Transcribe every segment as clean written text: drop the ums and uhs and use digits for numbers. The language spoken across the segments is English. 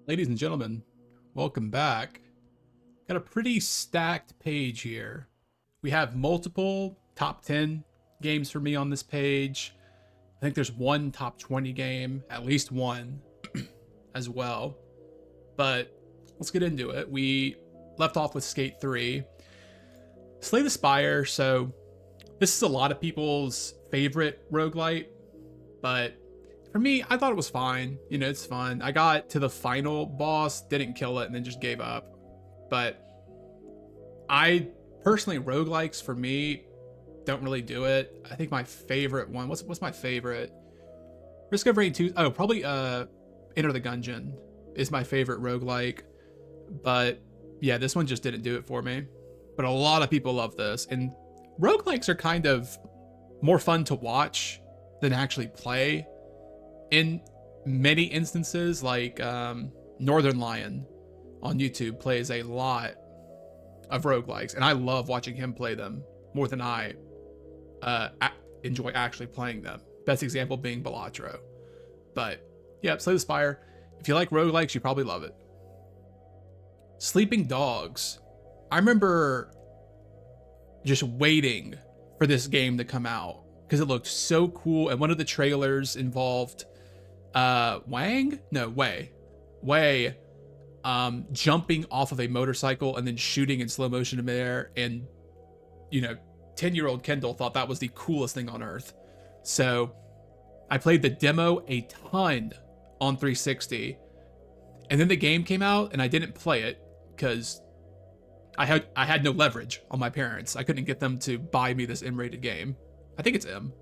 Ladies and gentlemen, welcome back. Got a pretty stacked page here. We have multiple top 10 games for me on this page. I think there's one top 20 game, at least one as well. But let's get into it. We left off with Skate 3. Slay the Spire, so this is a lot of people's favorite roguelite, but for me, I thought it was fine. You know, it's fun. I got to the final boss, didn't kill it, and then just gave up. But I personally, roguelikes for me don't really do it. I think my favorite one, what's my favorite? Risk of Rain 2, oh, probably Enter the Gungeon is my favorite roguelike. But yeah, this one just didn't do it for me. But a lot of people love this. And roguelikes are kind of more fun to watch than actually play. In many instances, like Northern Lion on YouTube plays a lot of roguelikes, and I love watching him play them more than I enjoy actually playing them. Best example being Balatro. But yeah, Slay the Spire. If you like roguelikes, you probably love it. Sleeping Dogs. I remember just waiting for this game to come out because it looked so cool, and one of the trailers involved Wei jumping off of a motorcycle and then shooting in slow motion in midair, and 10-year-old Kendall thought that was the coolest thing on earth. So I played the demo a ton on 360, and then the game came out and I didn't play it because I had no leverage on my parents. I couldn't get them to buy me this M-rated game. I think it's M.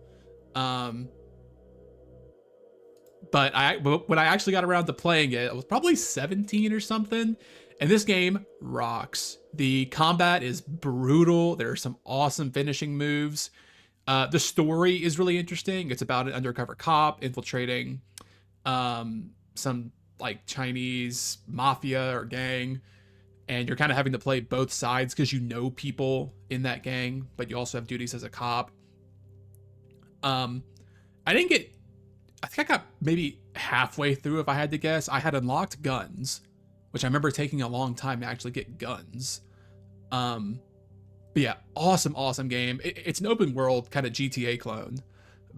But when I actually got around to playing it, I was probably 17 or something, and this game rocks. The combat is brutal. There are some awesome finishing moves. The story is really interesting. It's about an undercover cop infiltrating some like Chinese mafia or gang, and you're kind of having to play both sides because you know people in that gang, but you also have duties as a cop. I think I got maybe halfway through, if I had to guess. I had unlocked guns, which I remember taking a long time to actually get guns. But yeah, awesome game. It's an open world kind of GTA clone,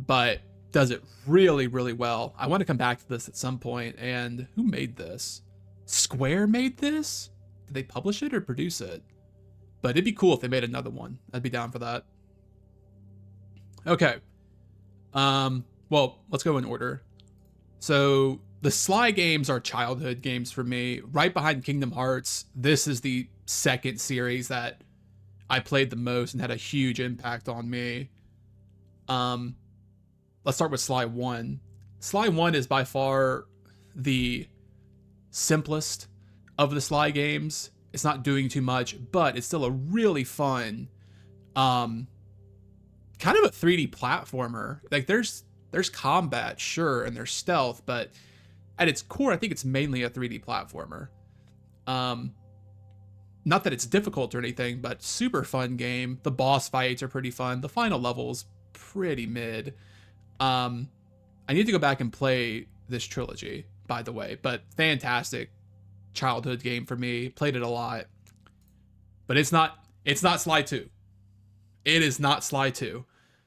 but does it really, really well. I want to come back to this at some point. And who made this? Square made this? Did they publish it or produce it? But it'd be cool if they made another one. I'd be down for that. Okay. Well, let's go in order. So the Sly games are childhood games for me. Right behind Kingdom Hearts, this is the second series that I played the most and had a huge impact on me. Let's start with Sly 1. Sly 1 is by far the simplest of the Sly games. It's not doing too much, but it's still a really fun, kind of a 3D platformer. Like there's combat, sure, and there's stealth, but at its core, I think it's mainly a 3D platformer. Not that it's difficult or anything, but super fun game. The boss fights are pretty fun. The final level's pretty mid. I need to go back and play this trilogy, by the way, but fantastic childhood game for me. Played it a lot. But it's not Sly 2. It is not Sly 2.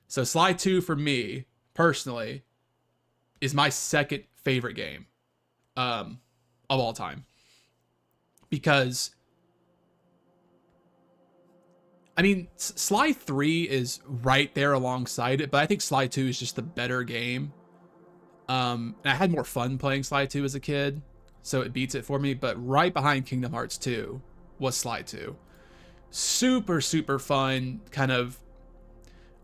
So Sly 2 for me, personally, is my second favorite game of all time. Because, I mean, Sly 3 is right there alongside it, but I think Sly 2 is just the better game. And I had more fun playing Sly 2 as a kid, so it beats it for me. But right behind Kingdom Hearts 2 was Sly 2. Super, super fun, kind of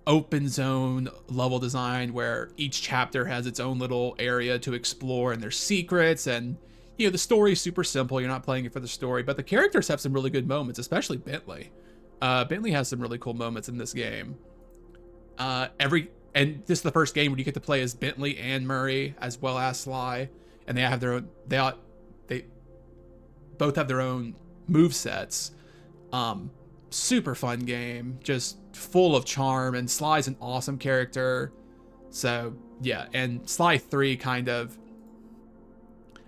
open zone level design where each chapter has its own little area to explore, and there's secrets, and the story's super simple. You're not playing it for the story, but the characters have some really good moments, especially Bentley. Bentley has some really cool moments in this game. And this is the first game where you get to play as Bentley and Murray as well as Sly, and they have their own. They both have their own move sets. Super fun game, just full of charm, and Sly's an awesome character. So yeah, and Sly 3 kind of,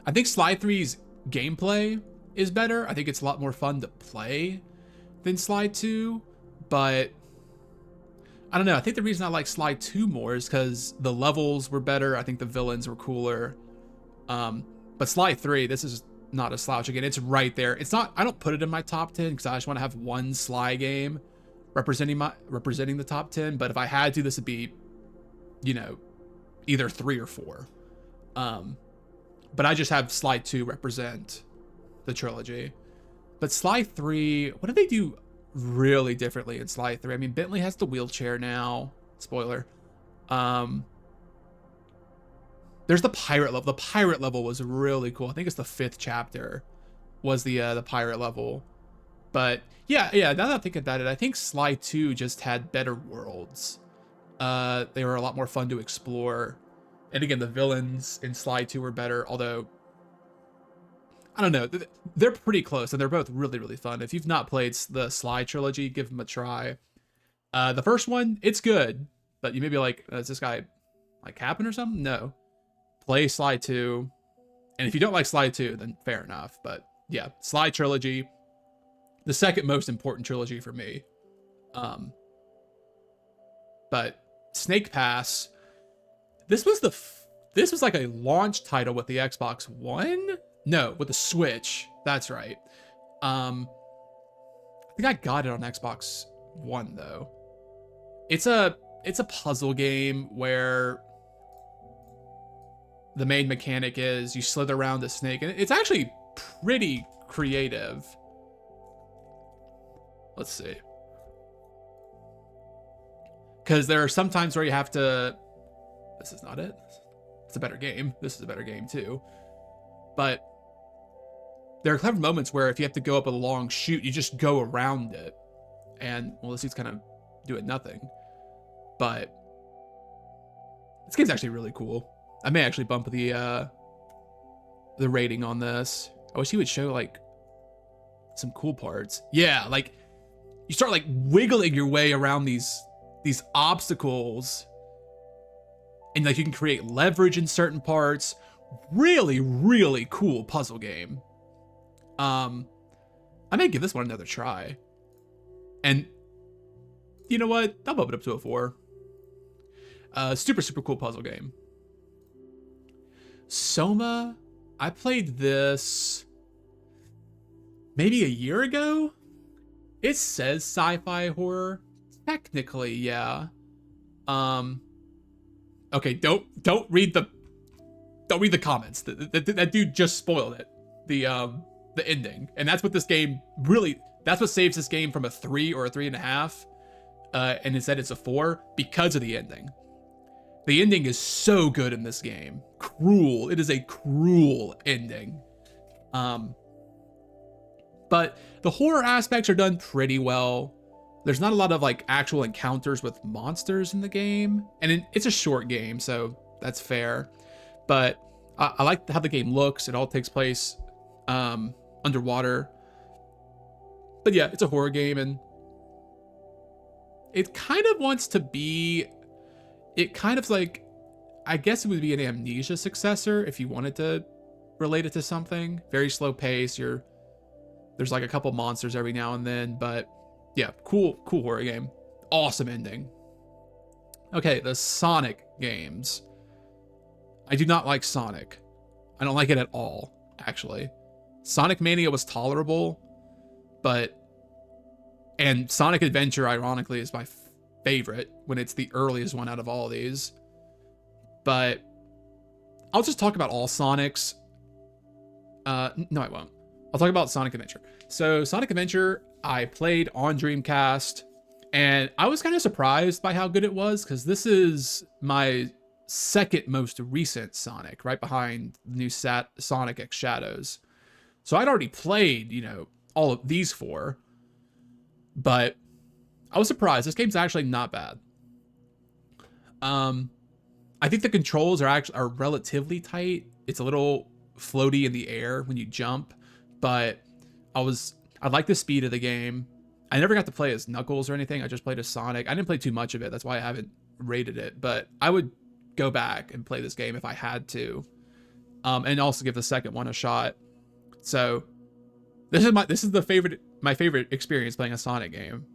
I think Sly 3's gameplay is better. I think it's a lot more fun to play than Sly 2, but I don't know. I think the reason I like Sly 2 more is because the levels were better. I think the villains were cooler. But Sly 3, this is not a slouch again. It's right there. It's not, I don't put it in my top 10 because I just want to have one Sly game representing the top 10. But if I had to, this would be, you know, either 3 or 4. But I just have Sly 2 represent the trilogy. But Sly 3, what do they do really differently in Sly 3? I mean, Bentley has the wheelchair now. Spoiler. There's the pirate level. The pirate level was really cool. I think it's the 5th chapter was the pirate level. But yeah, now that I'm thinking about it, I think Sly 2 just had better worlds. They were a lot more fun to explore. And again, the villains in Sly 2 were better, although I don't know. They're pretty close, and they're both really, really fun. If you've not played the Sly trilogy, give them a try. The first one, it's good, but you may be like, is this guy like capping or something? No. Play Sly 2, and if you don't like Sly 2, then fair enough. But yeah, Sly trilogy, the second most important trilogy for me. But Snake Pass, this was like a launch title with the Xbox One? No, with the Switch. That's right. I think I got it on Xbox One though. It's a puzzle game where the main mechanic is you slither around the snake, and it's actually pretty creative. Let's see. Because there are some times where you have to... This is not it. It's a better game. This is a better game too. But there are clever moments where if you have to go up a long chute, you just go around it. And, well, this dude's kind of doing nothing. But this game's actually really cool. I may actually bump the rating on this. I wish he would show, like, some cool parts. Yeah, like, you start, like, wiggling your way around these obstacles. And, like, you can create leverage in certain parts. Really, really cool puzzle game. I may give this one another try. And you know what? I'll bump it up to a 4. Super, super cool puzzle game. Soma, I played this maybe a year ago. It says sci-fi horror. Technically, yeah. Okay, don't read the comments. That dude just spoiled it. The ending. And that's what this game really, that's what saves this game from a 3 or a 3.5. And instead it's a 4 because of the ending. The ending is so good in this game. Cruel. It is a cruel ending. But the horror aspects are done pretty well. There's not a lot of like actual encounters with monsters in the game. And it's a short game, so that's fair. But I like how the game looks. It all takes place underwater. But yeah, it's a horror game, and it kind of wants to be, it kind of like, I guess it would be an Amnesia successor if you wanted to relate it to something. Very slow pace. There's like a couple monsters every now and then, but yeah, cool horror game. Awesome ending. Okay, the Sonic games. I do not like Sonic. I don't like it at all, actually. Sonic Mania was tolerable, and Sonic Adventure, ironically, is my favorite when it's the earliest one out of all of these. But I'll just talk about all Sonics. No, I won't. I'll talk about Sonic Adventure. So Sonic Adventure, I played on Dreamcast, and I was kind of surprised by how good it was, because this is my second most recent Sonic, right behind the new Sonic X Shadows. So I'd already played, all of these 4, but I was surprised. This game's actually not bad. I think the controls are relatively tight. It's a little floaty in the air when you jump, but I like the speed of the game. I never got to play as Knuckles or anything. I just played as Sonic. I didn't play too much of it. That's why I haven't rated it, but I would go back and play this game if I had to. And also give the second one a shot. So this is my favorite experience playing a Sonic game.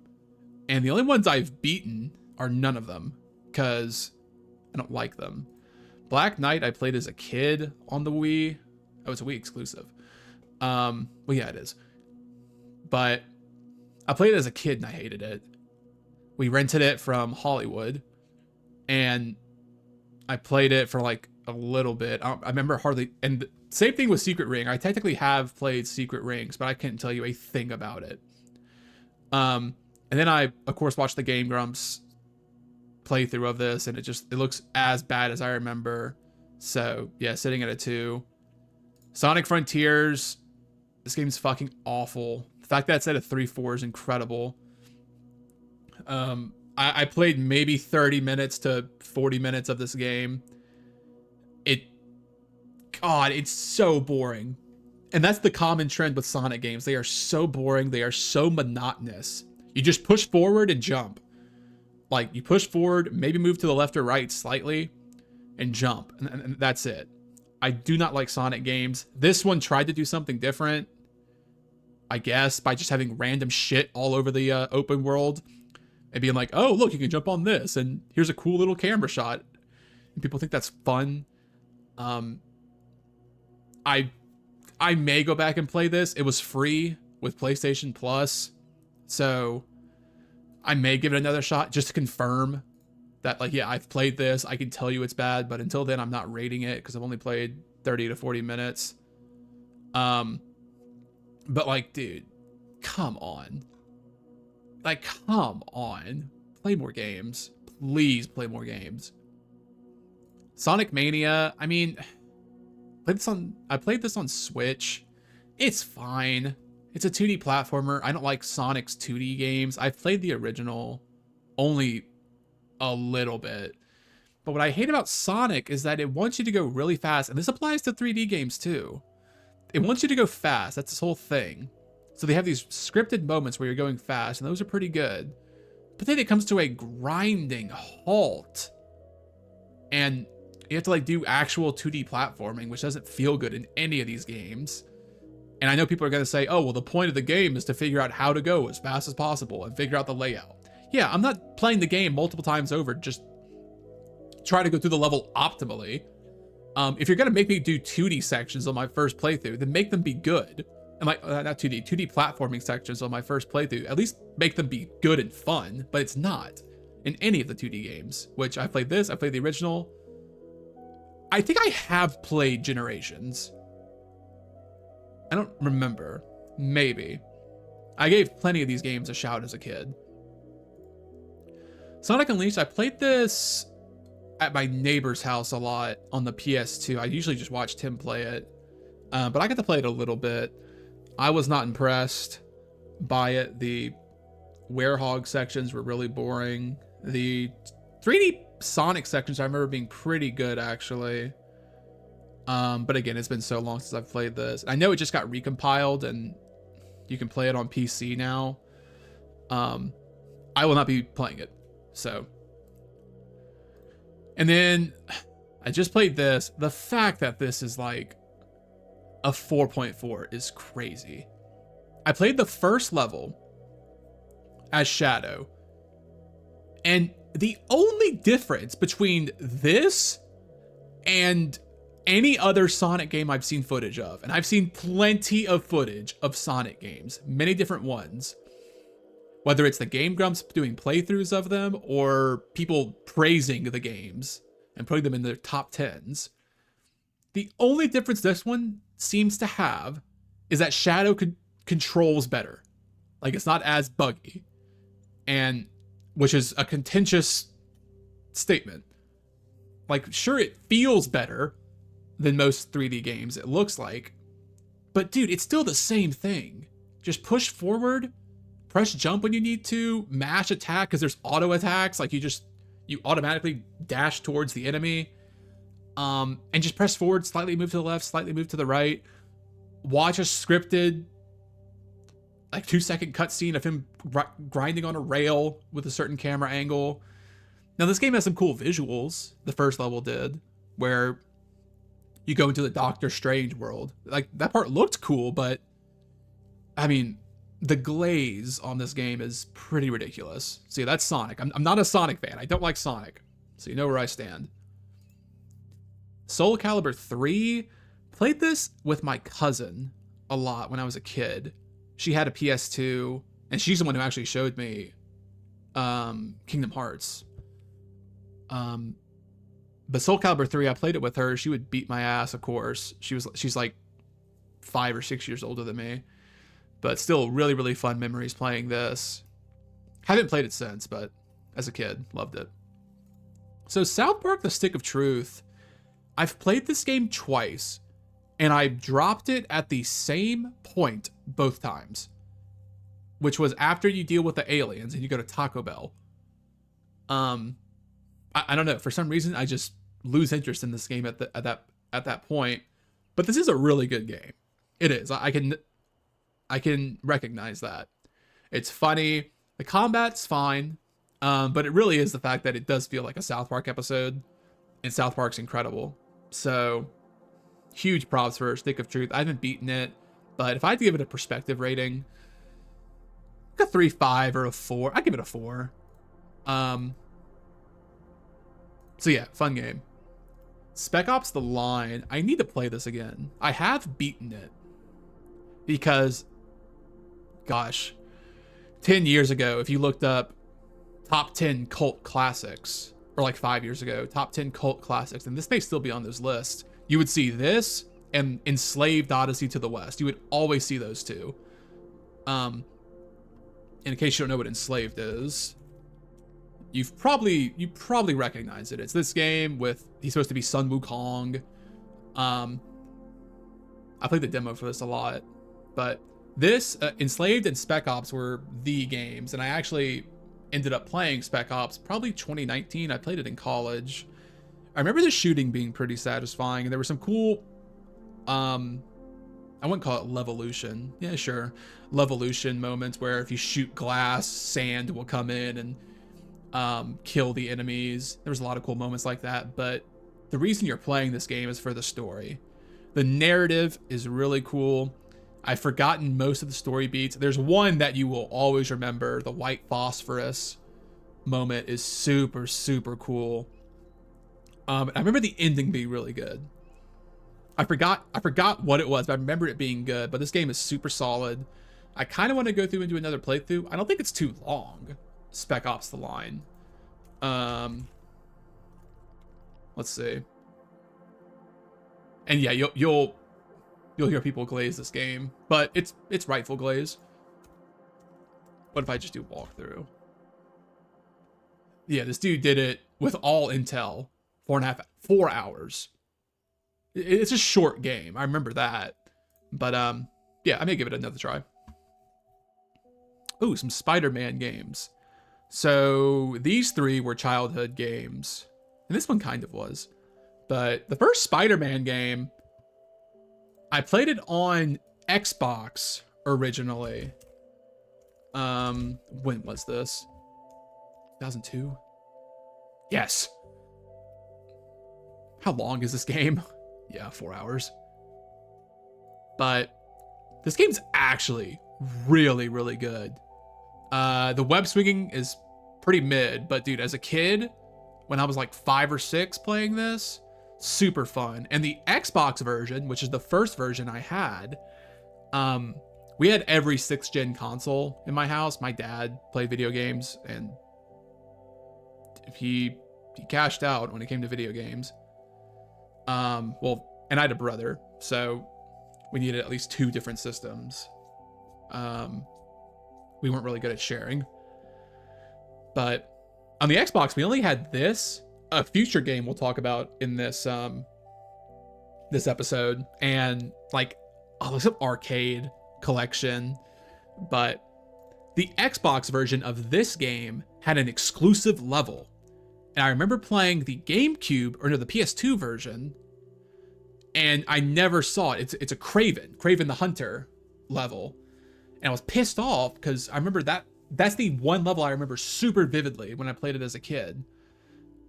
And the only ones I've beaten are none of them, because I don't like them. Black Knight I played as a kid on the Wii. Oh, it's a Wii exclusive. Well, yeah, it is. But I played it as a kid and I hated it. We rented it from Hollywood, and I played it for like a little bit. I remember hardly. And same thing with Secret Ring. I technically have played Secret Rings, but I couldn't tell you a thing about it. And then I, of course, watched the Game Grumps playthrough of this, and it looks as bad as I remember. So yeah, sitting at a 2. Sonic Frontiers, this game's fucking awful. The fact that it's at a 3.4 is incredible. I played maybe 30 minutes to 40 minutes of this game. God, it's so boring. And that's the common trend with Sonic games. They are so boring. They are so monotonous. You just push forward and jump. Like, you push forward, maybe move to the left or right slightly, and jump. And that's it. I do not like Sonic games. This one tried to do something different, I guess, by just having random shit all over the open world. And being like, oh, look, you can jump on this, and here's a cool little camera shot. And people think that's fun. I may go back and play this. It was free with PlayStation Plus, so I may give it another shot just to confirm that, like, yeah, I've played this. I can tell you it's bad, but until then, I'm not rating it because I've only played 30 to 40 minutes. But like, dude, come on. Like, come on. Play more games. Please play more games. Sonic Mania, I mean, I played this on Switch. It's fine. It's a 2D platformer. I don't like Sonic's 2D games. I've played the original only a little bit. But what I hate about Sonic is that it wants you to go really fast. And this applies to 3D games too. It wants you to go fast. That's this whole thing. So they have these scripted moments where you're going fast, and those are pretty good. But then it comes to a grinding halt. And you have to like do actual 2D platforming, which doesn't feel good in any of these games. And I know people are going to say, oh, well, the point of the game is to figure out how to go as fast as possible and figure out the layout. Yeah, I'm not playing the game multiple times over, just try to go through the level optimally. If you're going to make me do 2D sections on my first playthrough, then make them be good. And like, not 2D platforming sections on my first playthrough, at least make them be good and fun, but it's not in any of the 2D games, which I played this, I played the original. I think I have played Generations. I don't remember. Maybe. I gave plenty of these games a shout as a kid. Sonic Unleashed, I played this at my neighbor's house a lot on the PS2. I usually just watched him play it. But I got to play it a little bit. I was not impressed by it. The Werehog sections were really boring. The 3D Sonic sections I remember being pretty good, actually. But again, it's been so long since I've played this. I know it just got recompiled and you can play it on PC now. I will not be playing it. So. And then I just played this. The fact that this is like a 4.4 is crazy. I played the first level as Shadow. And the only difference between this and any other Sonic game I've seen footage of, and I've seen plenty of footage of Sonic games, many different ones, whether it's the Game Grumps doing playthroughs of them or people praising the games and putting them in their top 10s. The only difference this one seems to have is that Shadow controls better. Like, it's not as buggy. And which is a contentious statement. Like, sure, it feels better than most 3D games, it looks like. But dude, it's still the same thing. Just push forward, press jump when you need to, mash attack because there's auto attacks. Like, you automatically dash towards the enemy. And just press forward, slightly move to the left, slightly move to the right. Watch a scripted, like 2-second cutscene of him grinding on a rail with a certain camera angle. Now, this game has some cool visuals. The first level did, where you go into the Doctor Strange world. Like, that part looked cool, but I mean, the glaze on this game is pretty ridiculous. See, that's Sonic. I'm not a Sonic fan. I don't like Sonic. So you know where I stand. Soul Calibur 3, played this with my cousin a lot when I was a kid. She had a PS2, and she's the one who actually showed me Kingdom Hearts. But Soul Calibur 3, I played it with her. She would beat my ass, of course. She's like 5 or 6 years older than me. But still really, really fun memories playing this. Haven't played it since, but as a kid, loved it. So South Park: The Stick of Truth, I've played this game twice, and I dropped it at the same point both times, which was after you deal with the aliens and you go to Taco Bell. I don't know, for some reason I just lose interest in this game at that point. But this is a really good game. It is. I can recognize that. It's funny. The combat's fine. But it really is the fact that it does feel like a South Park episode, and South Park's incredible. So huge props for Stick of Truth. I haven't beaten it, but if I had to give it a perspective rating, like a 3.5 or a 4. I'd give it a 4. So yeah, fun game. Spec Ops: The Line. I need to play this again. I have beaten it because, gosh, 10 years ago, if you looked up top 10 cult classics, or like 5 years ago, top 10 cult classics, and this may still be on those lists, you would see this and Enslaved: Odyssey to the West. You would always see those two. In case you don't know what Enslaved is, you probably recognize it. It's this game with, he's supposed to be Sun Wukong. I played the demo for this a lot, but this Enslaved and Spec Ops were the games, and I actually ended up playing Spec Ops probably 2019. I played it in college. I remember the shooting being pretty satisfying, and there were some cool, I wouldn't call it levolution. Yeah, sure. Levolution moments where if you shoot glass, sand will come in and kill the enemies. There was a lot of cool moments like that, but the reason you're playing this game is for the story. The narrative is really cool. I've forgotten most of the story beats. There's one that you will always remember. The white phosphorus moment is super, super cool. I remember the ending being really good. I forgot what it was, but I remember it being good. But this game is super solid. I kind of want to go through and do another playthrough. I don't think it's too long. Spec Ops: The Line. Let's see. And yeah, you'll hear people glaze this game, but it's rightful glaze. What if I just do walkthrough? Yeah, this dude did it with all intel. 4 hours. It's a short game. I remember that. But yeah, I may give it another try. Ooh, some Spider-Man games. So these 3 were childhood games, and this one kind of was. But the first Spider-Man game, I played it on Xbox originally. When was this? 2002? Yes. How long is this game? Yeah, 4 hours. But this game's actually really, really good. The web swinging is pretty mid, but dude, as a kid, when I was like 5 or 6 playing this, super fun. And the Xbox version, which is the first version I had, we had every 6th gen console in my house. My dad played video games, and he cashed out when it came to video games. Well, and I had a brother, so we needed at least 2 different systems. We weren't really good at sharing. But on the Xbox, we only had this, a future game we'll talk about in this this episode, and like some arcade collection. But the Xbox version of this game had an exclusive level. And I remember playing the GameCube, or no, the PS2 version, and I never saw it. It's a Kraven the Hunter level. And I was pissed off because I remember that's the one level I remember super vividly when I played it as a kid.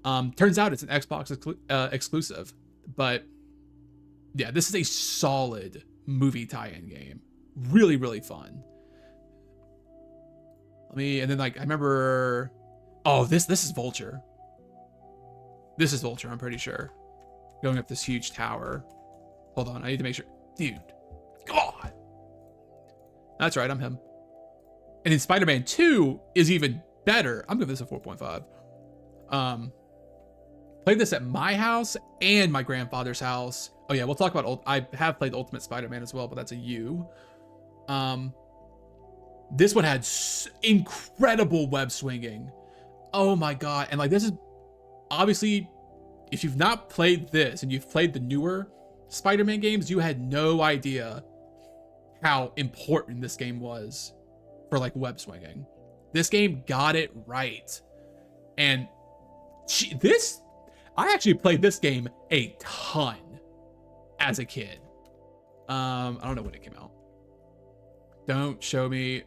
Turns out it's an Xbox exclusive, but Yeah, this is a solid movie tie-in game. Really, really fun. And then like I remember, oh, this is Vulture. This is Vulture, I'm pretty sure. Going up this huge tower. Hold on, I need to make sure. Dude, God. That's right, I'm him. And then Spider-Man 2 is even better. I'm giving this a 4.5. Played this at my house and my grandfather's house. Oh yeah, we'll talk about, I have played Ultimate Spider-Man as well, but that's a U. This one had incredible web swinging. Oh my God. And like, this is obviously, if you've not played this and you've played the newer Spider-Man games, you had no idea how important this game was for like web swinging. This game got it right. And I actually played this game a ton as a kid. I don't know when it came out. Don't show me.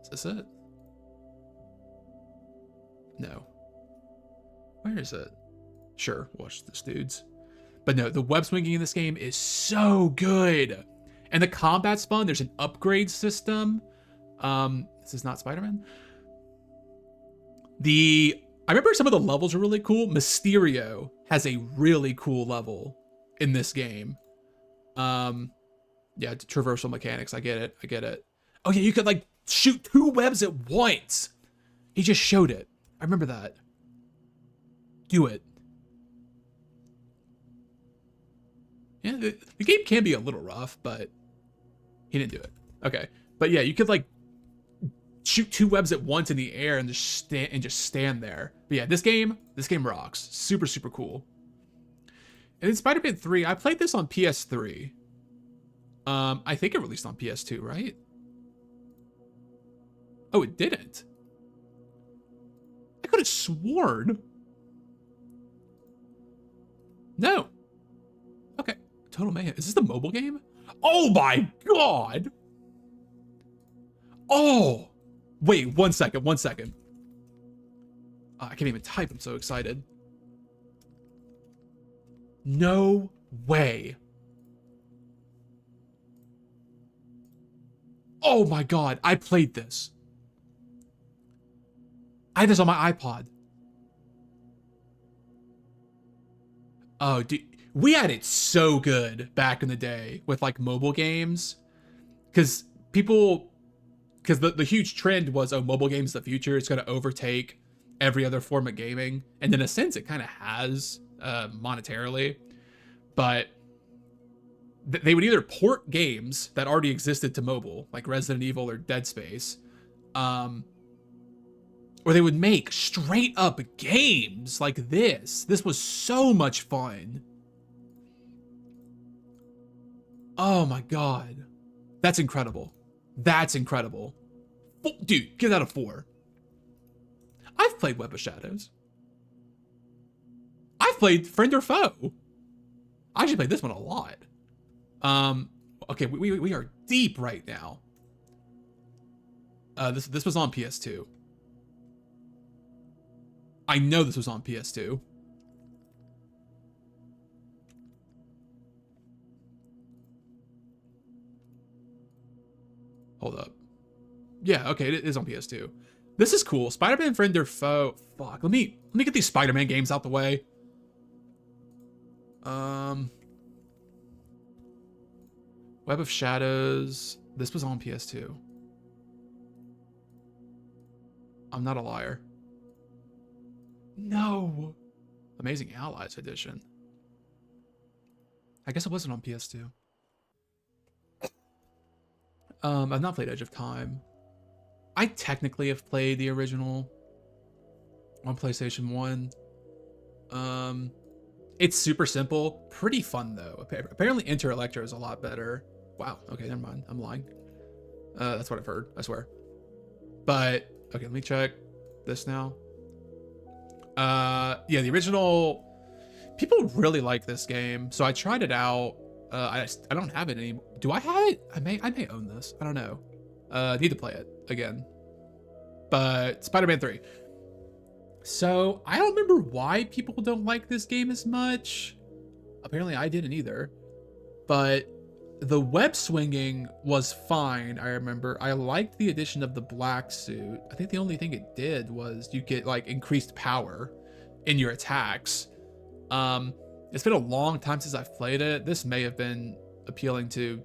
Is this it? No. Where is it? Sure, watch this, dudes. But no, the web swinging in this game is so good. And the combat's fun. There's an upgrade system. This is not Spider-Man. I remember some of the levels are really cool. Mysterio has a really cool level in this game. Yeah, traversal mechanics. I get it. Oh yeah, you could like shoot 2 webs at once. He just showed it. I remember that. Do it. Yeah, the game can be a little rough, but he didn't do it. Okay, but yeah, you could like shoot 2 webs at once in the air and just stand there. But yeah, this game rocks. Super, super cool. And then Spider-Man 3, I played this on PS3. I think it released on PS2, right? Oh, it didn't. I could have sworn. No. Okay. Total Mayhem. Is this the mobile game? Oh my God. Oh. Wait, one second. I can't even type. I'm so excited. No way. Oh my God. I played this. I had this on my iPod. Oh, dude. We had it so good back in the day with like mobile games. Because the huge trend was, oh, mobile games the future. It's going to overtake every other form of gaming. And in a sense, it kind of has monetarily. But they would either port games that already existed to mobile, like Resident Evil or Dead Space, or they would make straight up games like this. This was so much fun. Oh my God. That's incredible. Dude, give that a 4. I've played Web of Shadows. I've played Friend or Foe. I actually played this one a lot. Okay, we are deep right now. This was on PS2. I know this was on PS2. Hold up. Yeah, okay, it is on PS2. This is cool. Spider-Man Friend or Foe. Fuck, let me get these Spider-Man games out the way. Web of Shadows. This was on PS2. I'm not a liar. No. Amazing Allies Edition. I guess it wasn't on PS2. I've not played Edge of Time. I technically have played the original on PlayStation 1. It's super simple. Pretty fun, though. Apparently, Inter Electra is a lot better. Wow. Okay, never mind. I'm lying. That's what I've heard. I swear. But, okay, let me check this now. Yeah, the original... People really like this game, so I tried it out. I don't have it anymore. Do I have it? I may own this. I don't know. Need to play it again. But Spider-Man 3. So I don't remember why people don't like this game as much. Apparently I didn't either. But the web swinging was fine, I remember. I liked the addition of the black suit. I think the only thing it did was you get like increased power in your attacks. It's been a long time since I've played it. This may have been appealing to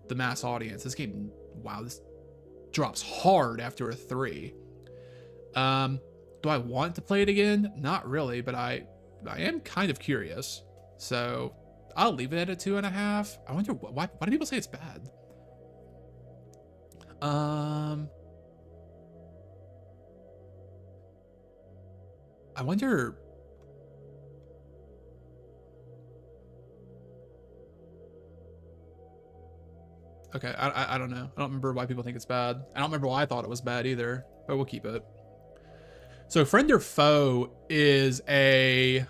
the mass audience. This game, wow, this drops hard after a 3. Do I want to play it again? Not really, but I am kind of curious. So I'll leave it at a 2.5. I wonder why do people say it's bad? I wonder. Okay, I don't know. I don't remember why people think it's bad. I don't remember why I thought it was bad either, but we'll keep it. So Friend or Foe is a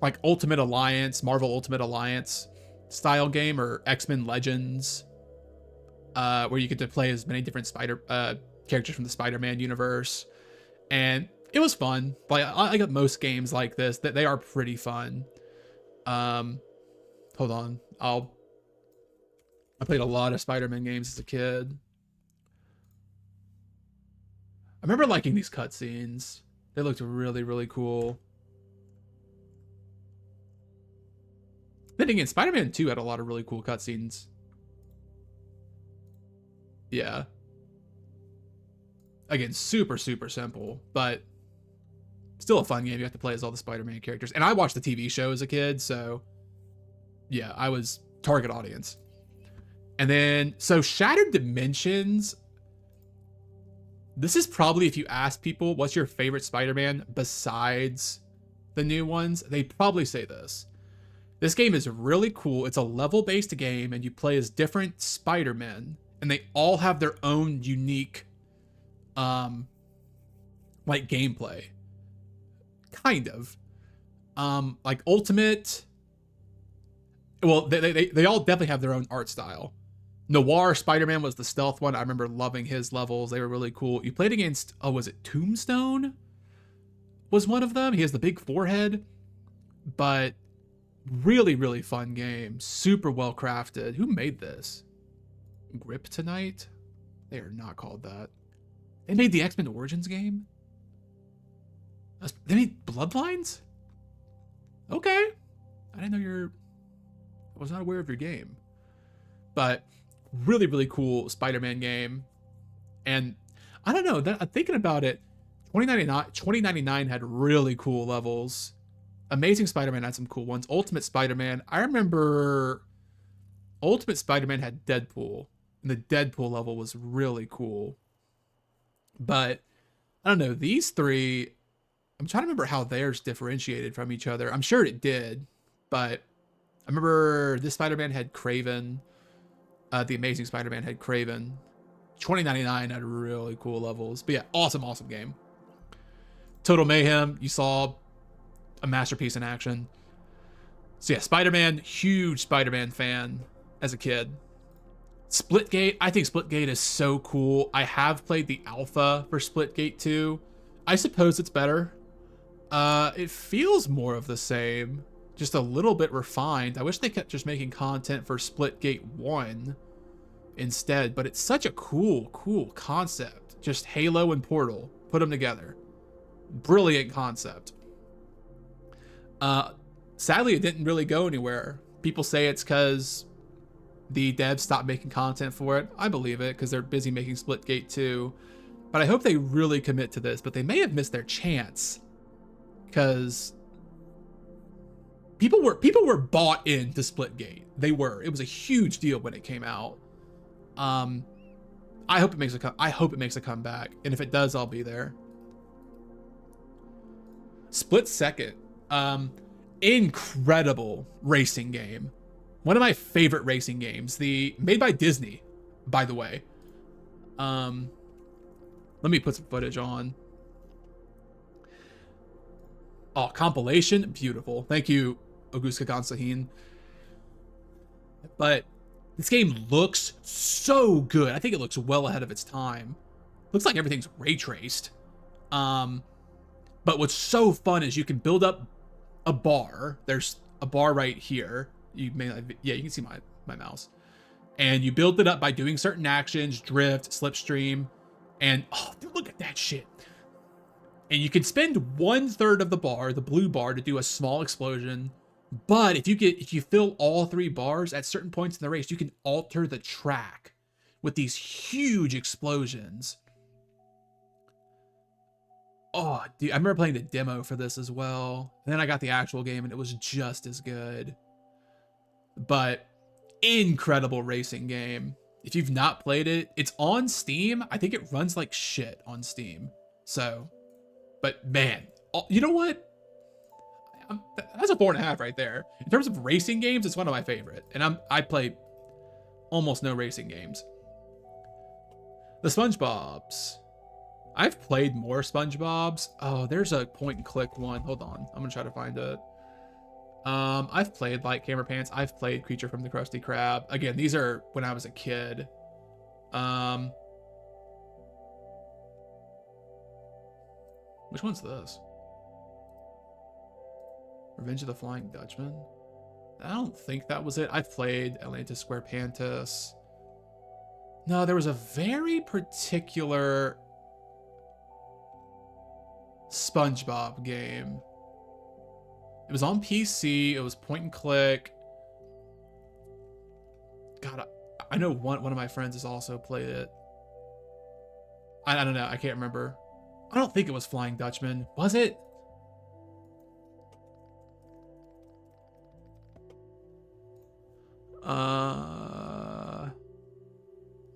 like Ultimate Alliance, Marvel Ultimate Alliance style game, or X-Men Legends, where you get to play as many different characters from the Spider-Man universe. And it was fun. Like I got most games like this, that they are pretty fun. Hold on. I played a lot of Spider-Man games as a kid. I remember liking these cutscenes. They looked really, really cool. Then again, Spider-Man 2 had a lot of really cool cutscenes. Yeah. Again, super, super simple, but still a fun game. You have to play as all the Spider-Man characters. And I watched the TV show as a kid, so yeah, I was target audience. And then, so Shattered Dimensions, this is probably, if you ask people, what's your favorite Spider-Man besides the new ones, they'd probably say this. This game is really cool. It's a level-based game, and you play as different Spider-Men, and they all have their own unique, like, gameplay. Kind of. Like, Ultimate, well, they all definitely have their own art style. Noir Spider-Man was the stealth one. I remember loving his levels. They were really cool. You played against, oh, was it Tombstone? Was one of them. He has the big forehead. But really, really fun game. Super well crafted. Who made this? Grip Tonight? They are not called that. They made the X-Men Origins game? They made Bloodlines? Okay. I didn't know I was not aware of your game. But really, really cool Spider-Man game. And I don't know, I'm thinking about it, 2099 had really cool levels. Amazing Spider-Man had some cool ones. Ultimate Spider-Man, I remember Ultimate Spider-Man had Deadpool, and the Deadpool level was really cool. But I don't know, these three, I'm trying to remember how theirs differentiated from each other. I'm sure it did, but I remember this Spider-Man had Kraven. The Amazing Spider-Man had Kraven. 2099 had really cool levels. But yeah, awesome, awesome game. Total Mayhem, you saw a masterpiece in action. So yeah, Spider-Man, huge Spider-Man fan as a kid. Splitgate, I think Splitgate is so cool. I have played the alpha for Splitgate 2. I suppose it's better. It feels more of the same, just a little bit refined. I wish they kept just making content for Splitgate 1 instead, but it's such a cool concept. Just Halo and Portal, put them together. Brilliant concept. Sadly, it didn't really go anywhere. People say it's because the devs stopped making content for it. I believe it, because they're busy making Splitgate 2. But I hope they really commit to this, but they may have missed their chance, because people were bought into Splitgate. They were. It was a huge deal when it came out. I hope it makes a comeback, and if it does, I'll be there. Split Second, incredible racing game. One of my favorite racing games. Made by Disney, by the way. Let me put some footage on. Oh, compilation, beautiful. Thank you, Augusta Gonsahin. But this game looks so good. I think it looks well ahead of its time. Looks like everything's ray traced. But what's so fun is you can build up a bar. There's a bar right here. You may, yeah, you can see my mouse. And you build it up by doing certain actions, drift, slipstream, and oh, dude, look at that shit. And you can spend 1/3 of the bar, the blue bar, to do a small explosion. But if you fill all 3 bars at certain points in the race, you can alter the track with these huge explosions. Oh, dude, I remember playing the demo for this as well. And then I got the actual game and it was just as good. But incredible racing game. If you've not played it, it's on Steam. I think it runs like shit on Steam. So, but man, you know what? That's a 4.5 right there. In terms of racing games, it's one of my favorite. And I play almost no racing games. The SpongeBobs. I've played more SpongeBobs. Oh, there's a point and click one. Hold on. I'm gonna try to find it. I've played Light Camera Pants. I've played Creature from the Krusty Krab. Again, these are when I was a kid. Which one's this? Revenge of the Flying Dutchman? I don't think that was it. I've played Atlantis Square Pantis. No, there was a very particular SpongeBob game. It was on PC. It was point and click. God, I know one of my friends has also played it. I don't know. I can't remember. I don't think it was Flying Dutchman. Was it?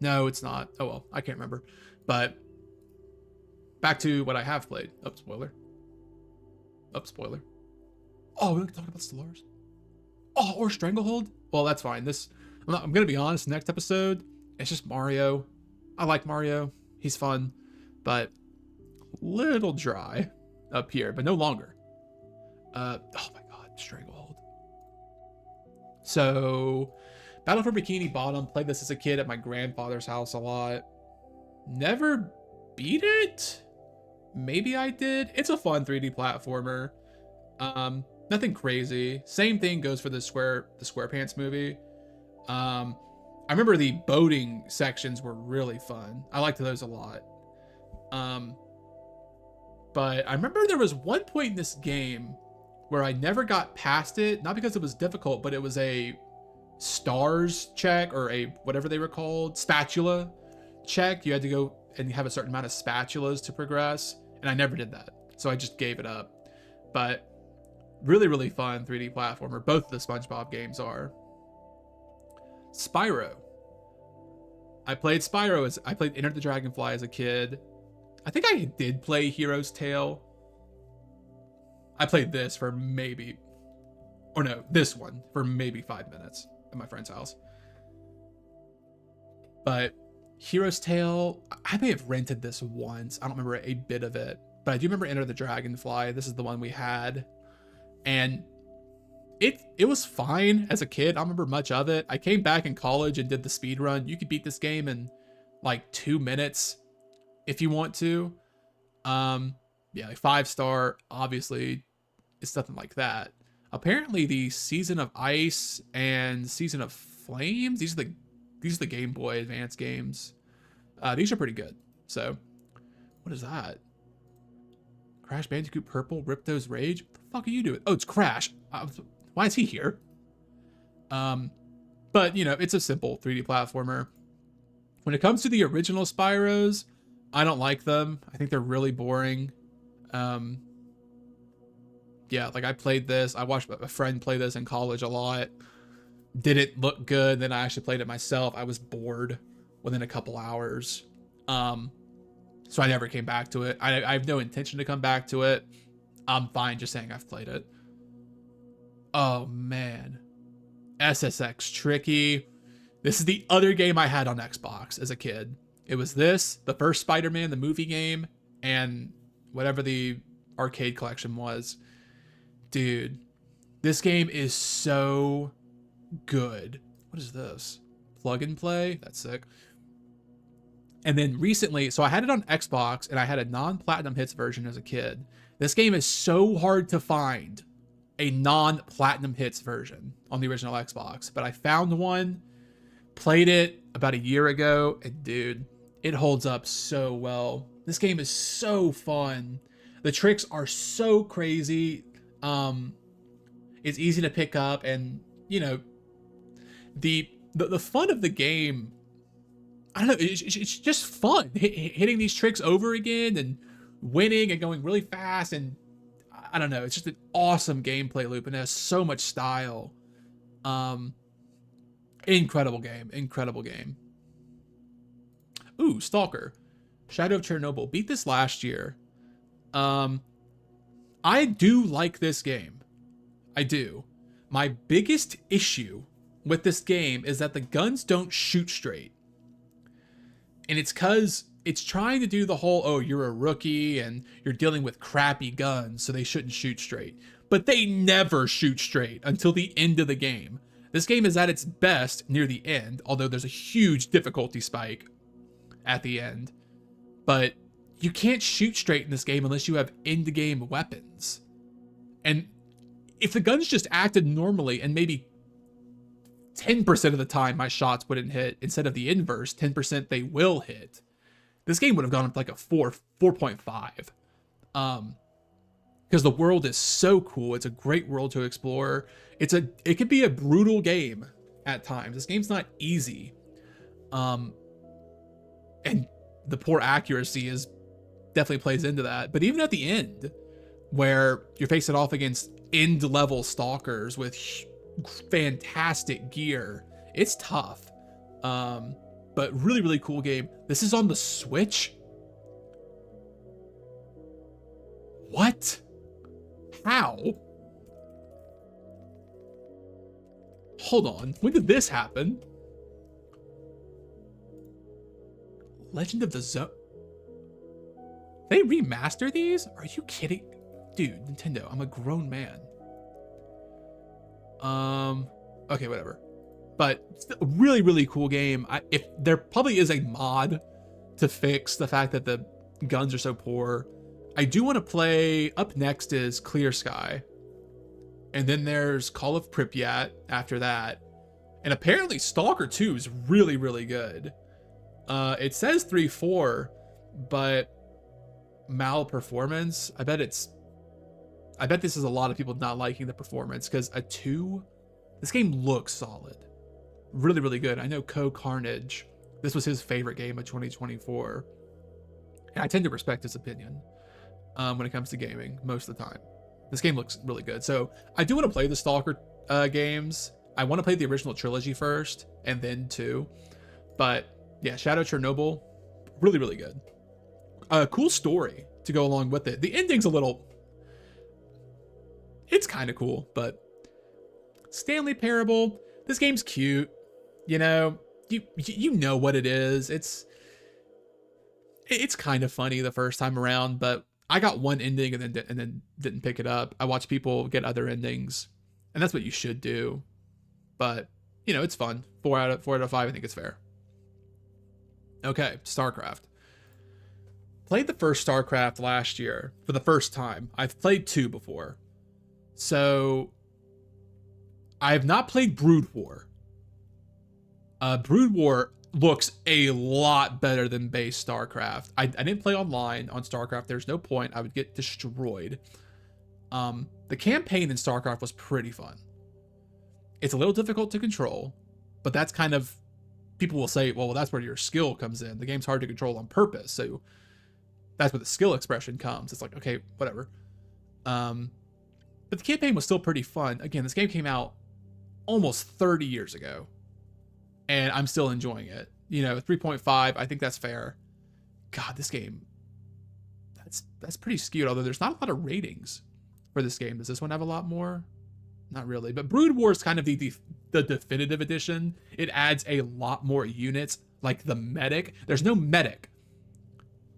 No, it's not. Oh well, I can't remember. But back to what I have played. Oh, spoiler. Oh, spoiler. Oh, we can talk about Stellaris. Oh, or Stranglehold. Well, that's fine. I'm gonna be honest. Next episode, it's just Mario. I like Mario. He's fun, but little dry up here. But no longer. Oh my God, Stranglehold. So, Battle for Bikini Bottom. Played this as a kid at my grandfather's house a lot. Never beat it. Maybe I did. It's a fun 3D platformer. Nothing crazy. Same thing goes for the SquarePants movie. I remember the boating sections were really fun. I liked those a lot. But I remember there was one point in this game where I never got past it, not because it was difficult, but it was a stars check or a whatever they were called, spatula check. You had to go and have a certain amount of spatulas to progress, and I never did that, so I just gave it up. But really, really fun 3D platformer. Both of the SpongeBob games are. Spyro. I played Spyro I played Enter the Dragonfly as a kid. I think I did play Hero's Tale. I played this for maybe, or no, this one for maybe 5 minutes at my friend's house. But Hero's Tale, I may have rented this once. I don't remember a bit of it, but I do remember Enter the Dragonfly. This is the one we had. And it was fine as a kid. I don't remember much of it. I came back in college and did the speed run. You could beat this game in like 2 minutes if you want to. Yeah, like 5-star, obviously it's nothing like that. Apparently the Season of Ice and Season of Flames, these are the Game Boy Advance games. These are pretty good. So, what is that? Crash Bandicoot Purple, Ripto's Rage. What the fuck are you doing? Oh, it's Crash. Why is he here? But you know, it's a simple 3D platformer. When it comes to the original Spyros, I don't like them. I think they're really boring. Yeah, like I played this. I watched a friend play this in college a lot. Didn't look good. Then I actually played it myself. I was bored within a couple hours. So I never came back to it. I have no intention to come back to it. I'm fine just saying I've played it. Oh man. SSX Tricky. This is the other game I had on Xbox as a kid. It was this, the first Spider-Man, the movie game, and whatever the arcade collection was. Dude, this game is so good. What is this? Plug and play? That's sick. And then recently, so I had it on Xbox and I had a non-platinum hits version as a kid. This game is so hard to find a non-platinum hits version on the original Xbox, but I found one, played it about a year ago, and dude, it holds up so well. This game is so fun. The tricks are so crazy. It's easy to pick up, and you know, the fun of the game, I don't know, it's just fun hitting these tricks over again and winning and going really fast, and I don't know, it's just an awesome gameplay loop and it has so much style. Incredible game. Ooh, Stalker, Shadow of Chernobyl, beat this last year. I do like this game. I do. My biggest issue with this game is that the guns don't shoot straight. And it's because it's trying to do the whole, oh, you're a rookie and you're dealing with crappy guns, so they shouldn't shoot straight. But they never shoot straight until the end of the game. This game is at its best near the end, although there's a huge difficulty spike at the end. But you can't shoot straight in this game unless you have end-game weapons. And if the guns just acted normally and maybe 10% of the time my shots wouldn't hit, instead of the inverse, 10% they will hit, this game would have gone up like a 4.5. Because the world is so cool. It's a great world to explore. It could be a brutal game at times. This game's not easy. And the poor accuracy is definitely plays into that. But even at the end, where you're facing off against end level stalkers with fantastic gear, it's tough. But really, really cool game. This is on the Switch. What? How? Hold on. When did this happen? Legend of the Zone. They remaster these? Are you kidding? Dude, Nintendo, I'm a grown man. Okay, whatever. But it's a really, really cool game. If there probably is a mod to fix the fact that the guns are so poor. I do want to play. Up next is Clear Sky. And then there's Call of Pripyat after that. And apparently Stalker 2 is really, really good. It says 3.4, but malperformance. I bet this is a lot of people not liking the performance, because a 2, this game looks solid. Really, really good. I know Carnage, this was his favorite game of 2024. And I tend to respect his opinion when it comes to gaming most of the time. This game looks really good. So I do want to play the Stalker games. I want to play the original trilogy first and then 2. But yeah, Shadow Chernobyl, really, really good. Cool story to go along with it. The ending's a little, it's kind of cool, but Stanley Parable, this game's cute. You know, you know what it is. It's kind of funny the first time around, but I got one ending and then didn't pick it up. I watch people get other endings, and that's what you should do. But you know, it's fun. 4 out of 5. I think it's fair. Okay, StarCraft. Played the first StarCraft last year for the first time. I've played 2 before, so I have not played Brood War. Brood War looks a lot better than base StarCraft. I didn't play online on StarCraft. There's no point. I would get destroyed. The campaign in StarCraft was pretty fun. It's a little difficult to control, but that's kind of, people will say, well, that's where your skill comes in. The game's hard to control on purpose, so that's where the skill expression comes. It's like, okay, whatever. But the campaign was still pretty fun. Again, this game came out almost 30 years ago, and I'm still enjoying it. You know, 3.5, I think that's fair. God, this game, that's pretty skewed, although there's not a lot of ratings for this game. Does this one have a lot more? Not really, but Brood War is kind of the definitive edition. It adds a lot more units, like the medic. There's no medic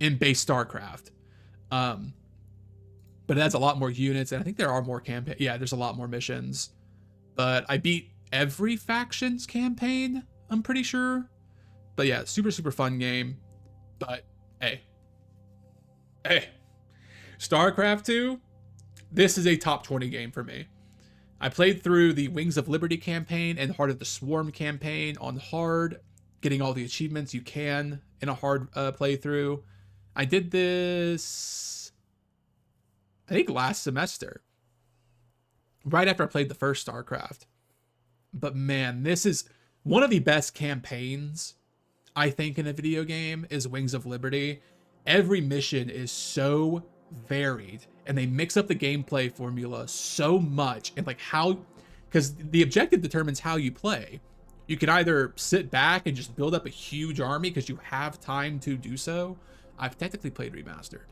in base StarCraft. But it adds a lot more units, and I think there are more campaign. Yeah, there's a lot more missions. But I beat every faction's campaign, I'm pretty sure. But yeah, super, super fun game. But hey, StarCraft 2, this is a top 20 game for me. I played through the Wings of Liberty campaign and Heart of the Swarm campaign on hard, getting all the achievements you can in a hard playthrough. I did this, I think, last semester, right after I played the first StarCraft. But man, this is one of the best campaigns, I think, in a video game is Wings of Liberty. Every mission is so varied and they mix up the gameplay formula so much, and like how, because the objective determines how you play. You can either sit back and just build up a huge army because you have time to do so. I've technically played remastered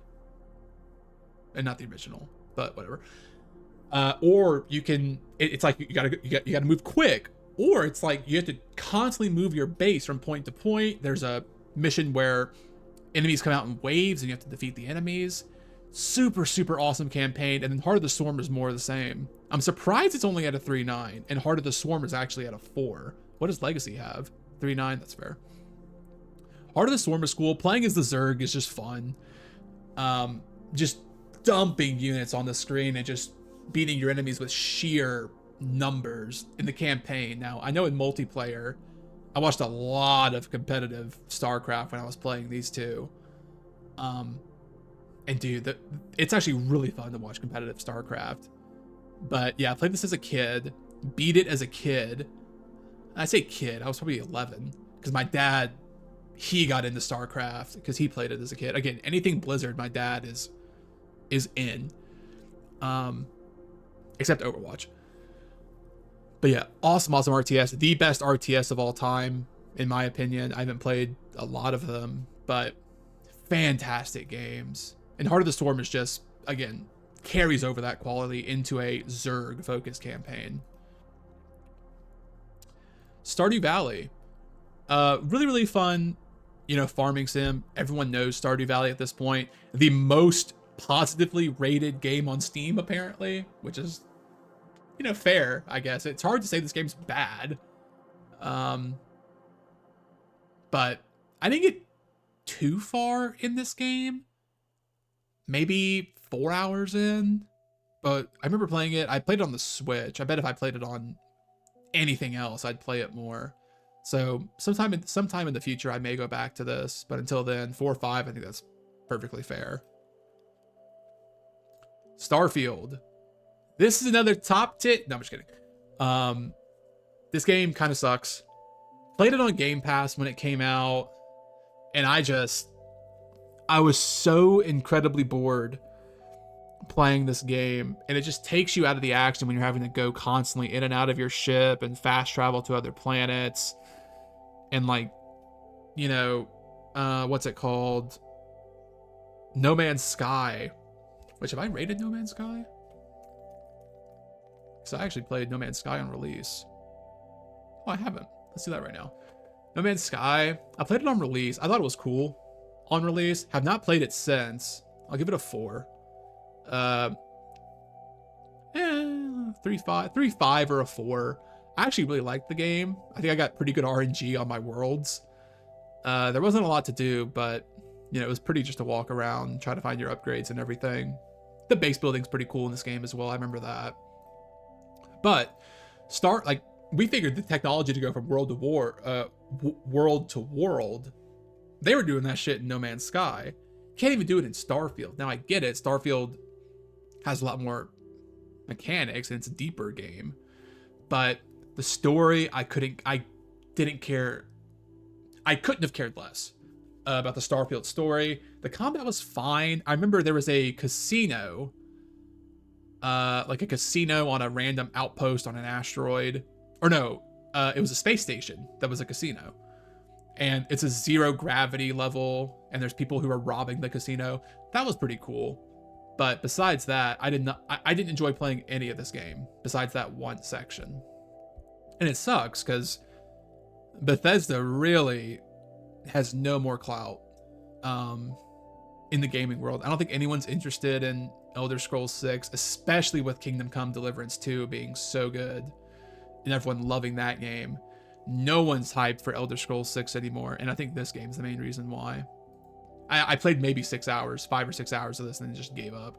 and not the original, but whatever. Or you can, it's like you gotta move quick, or it's like you have to constantly move your base from point to point. There's a mission where enemies come out in waves and you have to defeat the enemies. Super, super awesome campaign. And then Heart of the Swarm is more of the same. I'm surprised it's only at a 3.9, and Heart of the Swarm is actually at a 4. What does Legacy have? 3.9, that's fair. Heart of the Swarm is cool. Playing as the Zerg is just fun. Just dumping units on the screen and just beating your enemies with sheer numbers in the campaign. Now, I know in multiplayer, I watched a lot of competitive StarCraft when I was playing these two. And dude, it's actually really fun to watch competitive StarCraft. But yeah, I played this as a kid, beat it as a kid. I say kid, I was probably 11, because my dad, he got into StarCraft because he played it as a kid. Again, anything Blizzard, my dad is in. Except Overwatch. But yeah, awesome RTS. The best RTS of all time, in my opinion. I haven't played a lot of them, but fantastic games. And Heart of the Storm is just, again, carries over that quality into a Zerg-focused campaign. Stardew Valley. Really, really fun, farming sim. Everyone knows Stardew Valley at this point. The most positively rated game on Steam, apparently, which is, fair, I guess. It's hard to say this game's bad. But I didn't get too far in this game. Maybe 4 hours in. But I remember playing it. I played it on the Switch. I bet if I played it on anything else, I'd play it more. So sometime in the future, I may go back to this. But until then, 4 or 5, I think that's perfectly fair. Starfield. This is another top tit. No, I'm just kidding. This game kind of sucks. Played it on Game Pass when it came out, and I was so incredibly bored playing this game, and it just takes you out of the action when you're having to go constantly in and out of your ship and fast travel to other planets, and what's it called? No Man's Sky. Which, have I rated No Man's Sky? Because I actually played No Man's Sky on release. Oh, I haven't. Let's do that right now. No Man's Sky. I played it on release. I thought it was cool on release. Have not played it since. I'll give it a 4. 3.5 or a 4. I actually really liked the game. I think I got pretty good RNG on my worlds. There wasn't a lot to do, but it was pretty just to walk around, try to find your upgrades and everything. The base building's pretty cool in this game as well. I remember that. But we figured the technology to go from world to world. They were doing that shit in No Man's Sky. Can't even do it in Starfield. Now I get it. Starfield has a lot more mechanics and it's a deeper game. But the story, I couldn't have cared less about the Starfield story. The combat was fine. I remember there was a casino, like a casino on a random outpost on an asteroid. Or no, it was a space station that was a casino. And it's a 0 gravity level, and there's people who are robbing the casino. That was pretty cool. But besides that, I didn't enjoy playing any of this game, besides that one section. And it sucks, because Bethesda really has no more clout in the gaming world. I don't think anyone's interested in Elder Scrolls 6, especially with Kingdom Come Deliverance 2 being so good and everyone loving that game. No one's hyped for Elder Scrolls 6 anymore, and I think this game's the main reason why. I played maybe 5 or 6 hours of this and then just gave up.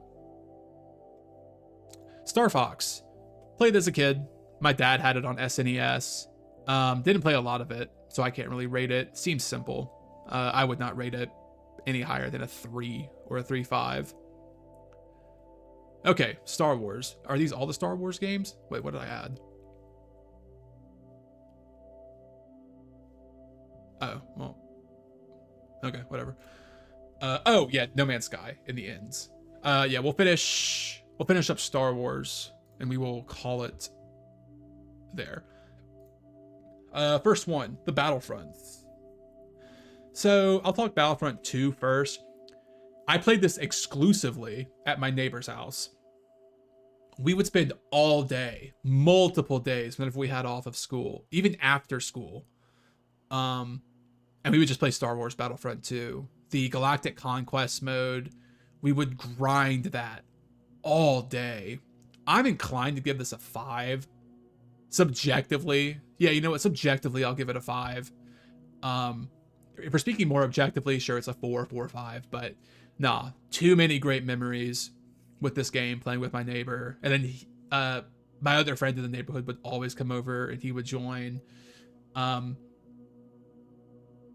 Star Fox. Played as a kid. My dad had it on SNES. Didn't play a lot of it, so I can't really rate it. Seems simple. I would not rate it any higher than a 3 or a 3.5. Okay, Star Wars. Are these all the Star Wars games? Wait, what did I add? Oh, well. Okay, whatever. Oh, yeah, No Man's Sky in the ends. Yeah, we'll finish up Star Wars, and we will call it there. First one, the Battlefronts. So I'll talk Battlefront 2 first. I played this exclusively at my neighbor's house. We would spend all day, multiple days, whenever we had off of school, even after school. And we would just play Star Wars Battlefront 2. The Galactic Conquest mode, we would grind that all day. I'm inclined to give this a 5. Subjectively. Yeah, you know what? Subjectively, I'll give it a 5. If we're speaking more objectively, sure, it's a 4, 4, 5. But nah, too many great memories with this game, playing with my neighbor. And then my other friend in the neighborhood would always come over and he would join.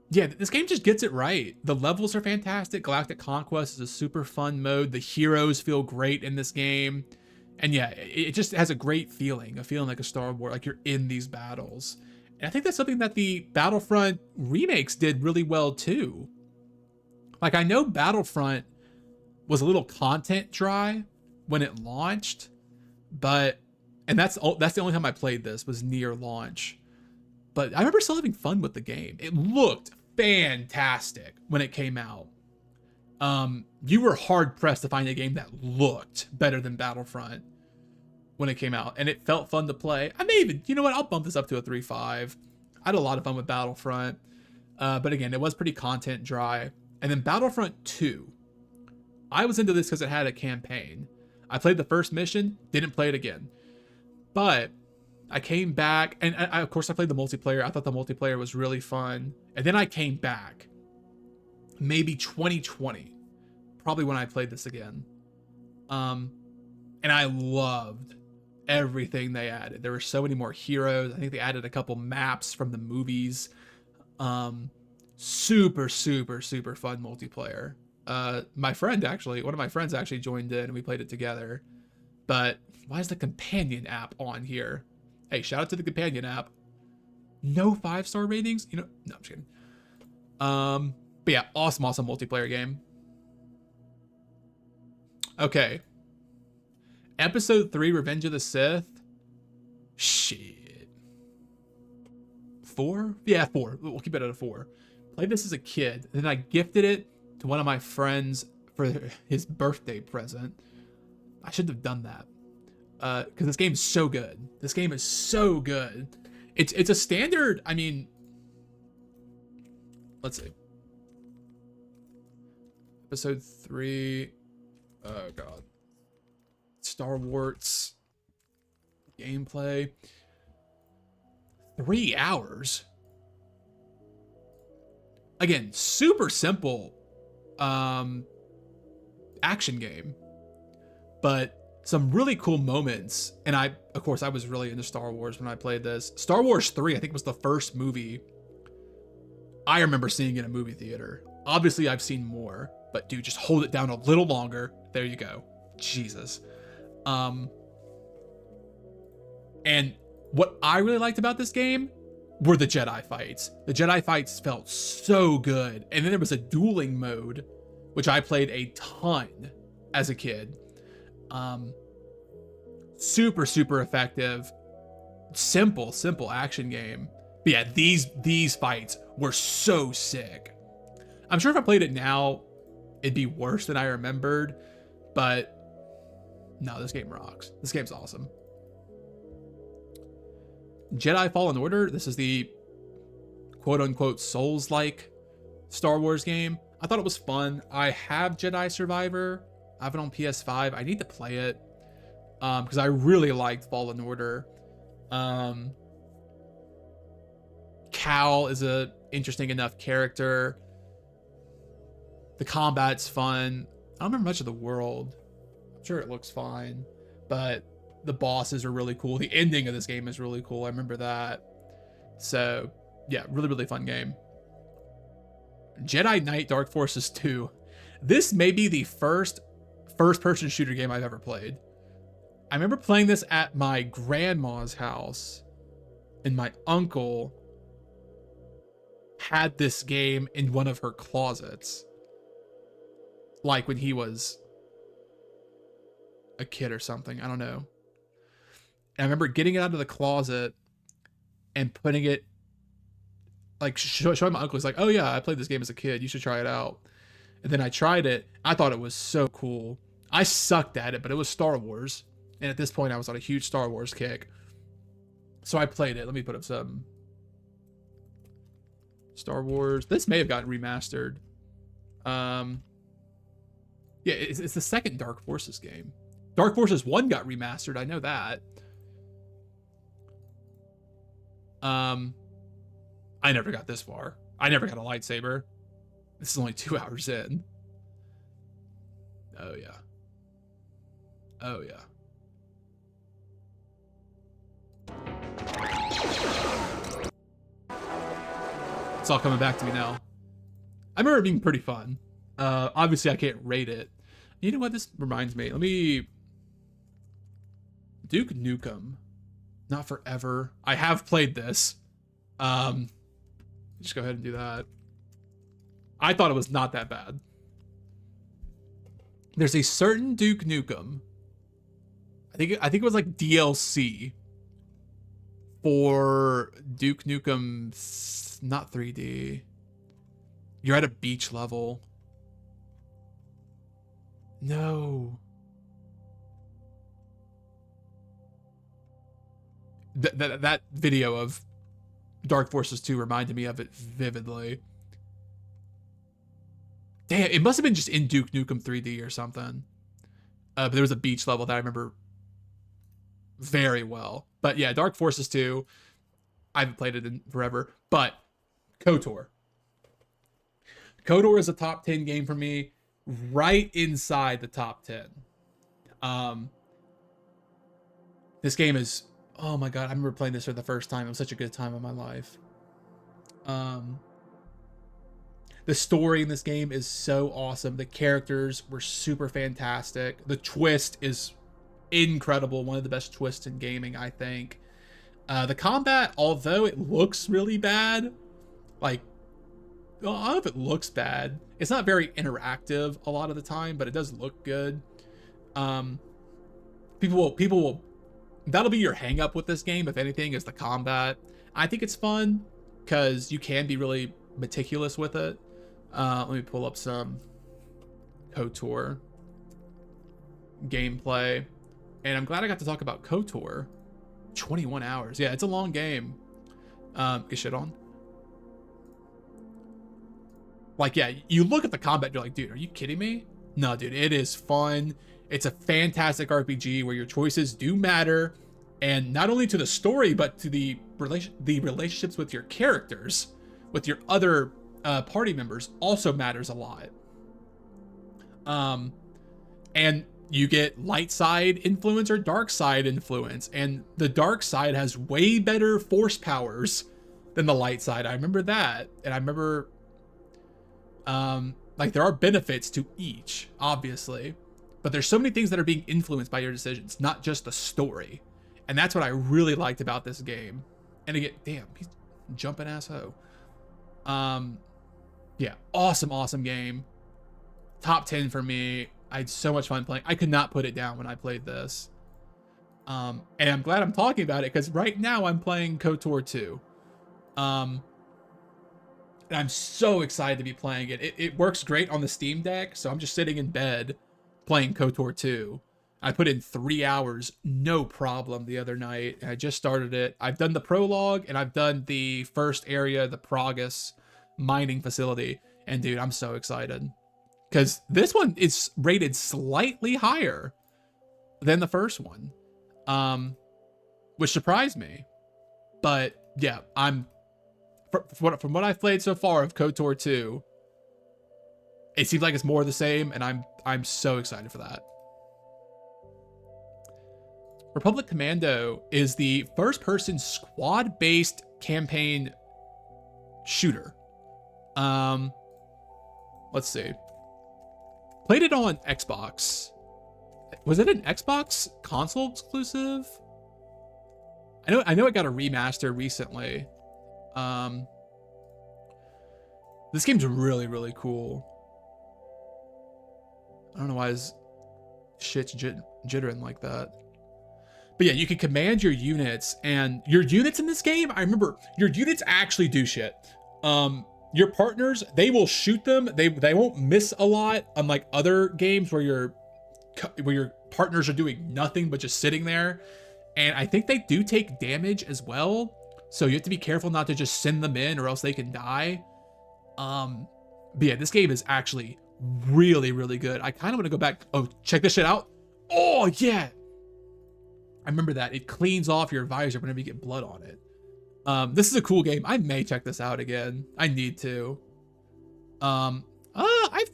Yeah, this game just gets it right. The levels are fantastic. Galactic Conquest is a super fun mode. The heroes feel great in this game. And yeah, it just has a great feeling, a feeling like a Star Wars, like you're in these battles. And I think that's something that the Battlefront remakes did really well too. Like, I know Battlefront was a little content dry when it launched, and that's the only time I played this was near launch. But I remember still having fun with the game. It looked fantastic when it came out. You were hard pressed to find a game that looked better than Battlefront when it came out, and it felt fun to play. I may even, you know what, I'll bump this up to a 3.5. I had a lot of fun with Battlefront, but again, it was pretty content dry. And then Battlefront 2, I was into this because it had a campaign. I played the first mission, didn't play it again, but I came back, and of course I played the multiplayer. I thought the multiplayer was really fun, and then I came back maybe 2020, probably when I played this again. And I loved everything they added. There were so many more heroes. I think they added a couple maps from the movies. Super, super, super fun multiplayer. One of my friends actually joined in and we played it together. But why is the companion app on here? Hey, shout out to the companion app. No 5-star ratings? You know, no, I'm just kidding. But yeah, awesome multiplayer game. Okay. Episode 3, Revenge of the Sith. Shit. 4? Yeah, 4. We'll keep it at a 4. Played this as a kid. And then I gifted it to one of my friends for his birthday present. I should have done that. Because this game is so good. This game is so good. It's a standard, I mean... Let's see. Episode 3... Oh, God. Star Wars gameplay. 3 hours. Again, super simple action game, but some really cool moments. And of course, I was really into Star Wars when I played this. Star Wars 3, I think, was the first movie I remember seeing in a movie theater. Obviously, I've seen more, but dude, just hold it down a little longer. There you go. Jesus. And what I really liked about this game were the Jedi fights. The Jedi fights felt so good. And then there was a dueling mode, which I played a ton as a kid. Super, super effective. Simple action game. But yeah, these fights were so sick. I'm sure if I played it now, it'd be worse than I remembered. But no, this game rocks. This game's awesome. Jedi Fallen Order. This is the quote-unquote Souls-like Star Wars game. I thought it was fun. I have Jedi Survivor. I have it on PS5. I need to play it because I really liked Fallen Order. Cal is a interesting enough character. The combat's fun. I don't remember much of the world. I'm sure it looks fine, but The bosses are really cool. The ending of this game is really cool. I remember that. So yeah, really, really fun game. Jedi Knight Dark Forces 2. This may be the first-person shooter game I've ever played. I remember playing this at my grandma's house, and my uncle had this game in one of her closets. Like when he was a kid or something. I don't know. And I remember getting it out of the closet and putting it, like showing my uncle. He's like, oh yeah, I played this game as a kid. You should try it out. And then I tried it. I thought it was so cool. I sucked at it, but it was Star Wars. And at this point, I was on a huge Star Wars kick. So I played it. Let me put up some Star Wars. This may have gotten remastered. Yeah, it's the second Dark Forces game. Dark Forces 1 got remastered. I know that. I never got this far. I never got a lightsaber. This is only 2 hours in. Oh yeah. Oh yeah. It's all coming back to me now. I remember it being pretty fun. Obviously I can't rate it. You know what? This reminds me. Let me... Duke Nukem. Not Forever. I have played this. Just go ahead and do that. I thought it was not that bad. There's a certain Duke Nukem. I think it was like DLC for Duke Nukem, not 3D. You're at a beach level. No. That video of Dark Forces 2 reminded me of it vividly. Damn, it must have been just in Duke Nukem 3D or something. But there was a beach level that I remember very well. But yeah, Dark Forces 2, I haven't played it in forever. But KOTOR. KOTOR is a top 10 game for me, right inside the top 10. This game is, oh my god, I remember playing this for the first time. It was such a good time of my life. The story in this game is so awesome. The characters were super fantastic. The twist is incredible. One of the best twists in gaming, I think. The combat, although it looks really bad, like, well, I don't know if it looks bad. It's not very interactive a lot of the time, but it does look good. People will, that'll be your hang up with this game, if anything, is the combat. I think it's fun because you can be really meticulous with it. Let me pull up some KOTOR gameplay. And I'm glad I got to talk about KOTOR. 21 hours. Yeah, it's a long game. Get shit on. Like, yeah, you look at the combat, you're like, dude, are you kidding me? No, dude, it is fun. It's a fantastic RPG where your choices do matter. And not only to the story, but to the relationships with your characters, with your other party members, also matters a lot. And you get light side influence or dark side influence, and the dark side has way better force powers than the light side. I remember that, and I remember like there are benefits to each, obviously, but there's so many things that are being influenced by your decisions, not just the story. And that's what I really liked about this game. And again, damn, he's jumping ass ho. Yeah, awesome game. Top 10 for me. I had so much fun playing. I could not put it down when I played this. And I'm glad I'm talking about it because right now I'm playing KOTOR 2. And I'm so excited to be playing it. It works great on the Steam Deck, so I'm just sitting in bed playing KOTOR 2. I put in 3 hours, no problem, the other night, and I just started it. I've done the prologue, and I've done the first area, the Pragus mining facility, and dude, I'm so excited. Because this one is rated slightly higher than the first one, which surprised me. But yeah, from what I've played so far of KOTOR 2, it seems like it's more of the same, and I'm so excited for that. Republic Commando is the first-person squad-based campaign shooter. Let's see. Played it on Xbox. Was it an Xbox console exclusive? I know it got a remaster recently. This game's really, really cool. I don't know why his shit's jittering like that. But yeah, you can command your units, and your units in this game, I remember, your units actually do shit. Your partners, they will shoot them. They won't miss a lot, unlike other games where your partners are doing nothing but just sitting there. And I think they do take damage as well. So you have to be careful not to just send them in or else they can die. But yeah, this game is actually really, really good. I kind of want to go back. Oh, check this shit out. Oh, yeah. I remember that. It cleans off your visor whenever you get blood on it. This is a cool game. I may check this out again. I need to. I've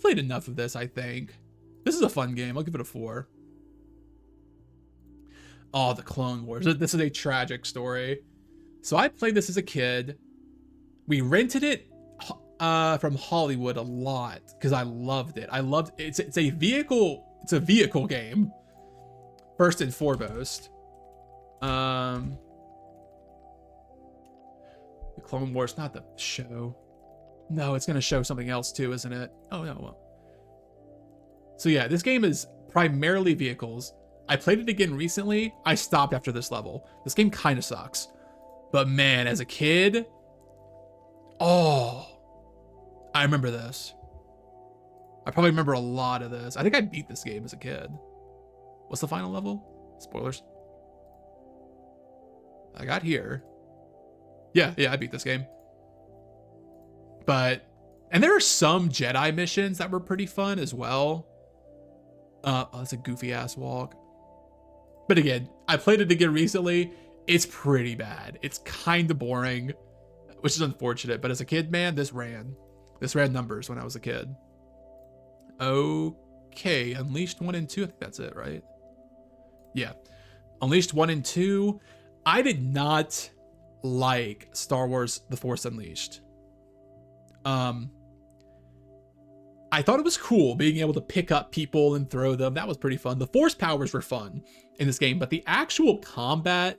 played enough of this, I think. This is a fun game. I'll give it a 4. Oh, the Clone Wars. This is a tragic story. So I played this as a kid. We rented it from Hollywood a lot because I loved it. It's a vehicle game. First and foremost. The Clone Wars, not the show. No, it's gonna show something else too, isn't it? Oh no, well. So yeah, this game is primarily vehicles. I played it again recently. I stopped after this level. This game kind of sucks. But man, as a kid, oh, I remember this. I probably remember a lot of this. I think I beat this game as a kid. What's the final level? Spoilers. I got here. Yeah, I beat this game. And there are some Jedi missions that were pretty fun as well. Oh, that's a goofy ass walk. But again, I played it again recently. It's pretty bad. It's kind of boring, which is unfortunate. But as a kid, man, this ran numbers when I was a kid. Okay, Unleashed 1 and 2. I think that's it, right? Yeah. Unleashed 1 and 2. I did not like Star Wars The Force Unleashed. I thought it was cool being able to pick up people and throw them. That was pretty fun. The force powers were fun in this game, but the actual combat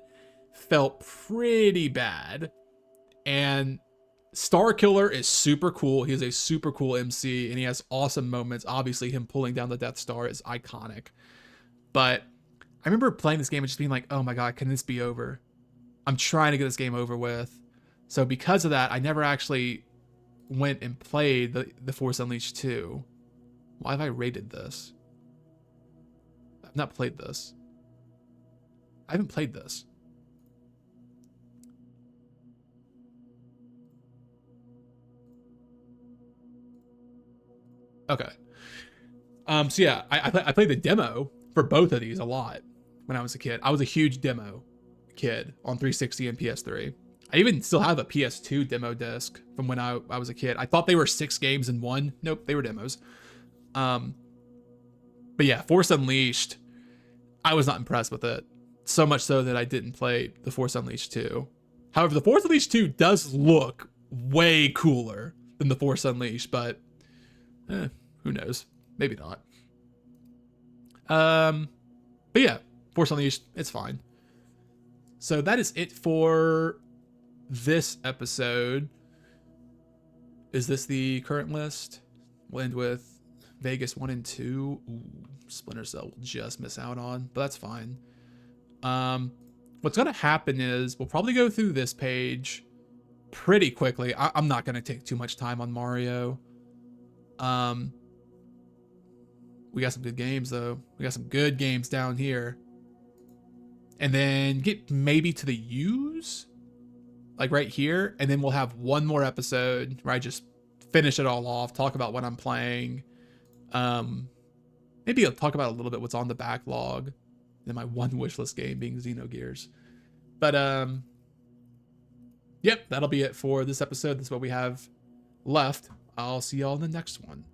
felt pretty bad. And Starkiller is super cool. He is a super cool MC and he has awesome moments. Obviously, him pulling down the Death Star is iconic. But I remember playing this game and just being like, oh my God, can this be over? I'm trying to get this game over with. So because of that, I never actually went and played the Force Unleashed 2. Why have I rated this? I've not played this. I haven't played this. Okay. So yeah, I played the demo for both of these a lot when I was a kid. I was a huge demo kid on 360 and PS3. I even still have a PS2 demo disc from when I was a kid. I thought they were 6 games in one. Nope, they were demos. But yeah, Force Unleashed, I was not impressed with it. So much so that I didn't play the Force Unleashed 2. However, the Force Unleashed 2 does look way cooler than the Force Unleashed, but who knows? Maybe not. But yeah, Force Unleashed, it's fine. So that is it for this episode. Is this the current list? We'll end with Vegas 1 and 2. Ooh, Splinter Cell will just miss out on, but that's fine. What's going to happen is we'll probably go through this page pretty quickly. I'm not going to take too much time on Mario. We got some good games, though. We got some good games down here. And then get maybe to the U's, like right here. And then we'll have one more episode where I just finish it all off, talk about what I'm playing. Maybe I'll talk about a little bit what's on the backlog. And my one wishlist game being Xenogears. But, yep, that'll be it for this episode. This is what we have left. I'll see y'all in the next one.